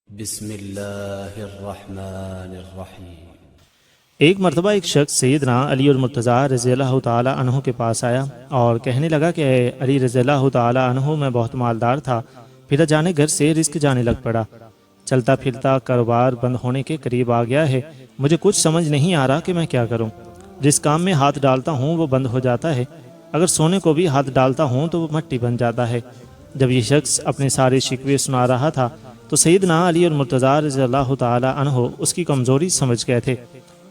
بسم اللہ الرحمن الرحیم۔ ایک مرتبہ ایک شخص سیدنا علی اور مرتضیٰ رضی اللہ تعالی عنہ کے پاس آیا اور کہنے لگا کہ اے علی رضی اللہ تعالی عنہ، میں بہت مالدار تھا، پھر جانے گھر سے رزق جانے لگ پڑا، چلتا پھرتا کاروبار بند ہونے کے قریب آ گیا ہے، مجھے کچھ سمجھ نہیں آ رہا کہ میں کیا کروں۔ جس کام میں ہاتھ ڈالتا ہوں وہ بند ہو جاتا ہے، اگر سونے کو بھی ہاتھ ڈالتا ہوں تو وہ مٹی بن جاتا ہے۔ جب یہ شخص اپنے سارے شکوے سنا رہا تھا تو سیدنا علی اور مرتضیٰ رضی اللہ تعالی عنہ اس کی کمزوری سمجھ گئے تھے۔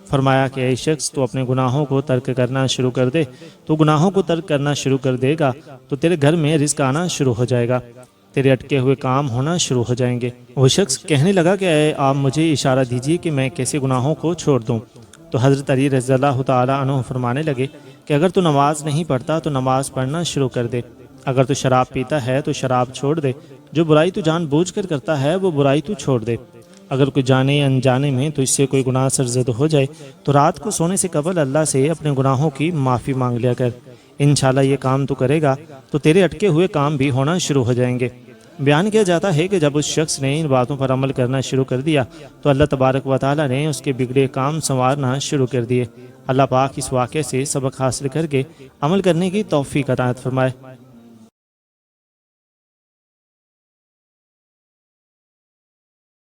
فرمایا کہ اے شخص، تو اپنے گناہوں کو ترک کرنا شروع کر دے، تو گناہوں کو ترک کرنا شروع کر دے گا تو تیرے گھر میں رزق آنا شروع ہو جائے گا، تیرے اٹکے ہوئے کام ہونا شروع ہو جائیں گے۔ وہ شخص کہنے لگا کہ اے آپ مجھے اشارہ دیجیے کہ میں کیسے گناہوں کو چھوڑ دوں۔ تو حضرت علی رضی اللہ تعالی عنہ فرمانے لگے کہ اگر تو نماز نہیں پڑھتا تو نماز پڑھنا شروع کر دے، اگر تو شراب پیتا ہے تو شراب چھوڑ دے، جو برائی تو جان بوجھ کر کرتا ہے وہ برائی تو چھوڑ دے، اگر کوئی جانے انجانے میں تو اس سے کوئی گناہ سرزد ہو جائے تو رات کو سونے سے قبل اللہ سے اپنے گناہوں کی معافی مانگ لیا کر، انشاءاللہ یہ کام تو کرے گا تو تیرے اٹکے ہوئے کام بھی ہونا شروع ہو جائیں گے۔ بیان کیا جاتا ہے کہ جب اس شخص نے ان باتوں پر عمل کرنا شروع کر دیا تو اللہ تبارک و تعالی نے اس کے بگڑے کام سنوارنا شروع کر دیے۔ اللہ پاک اس واقعے سے سبق حاصل کر کے عمل کرنے کی توفیق عطا فرمائے۔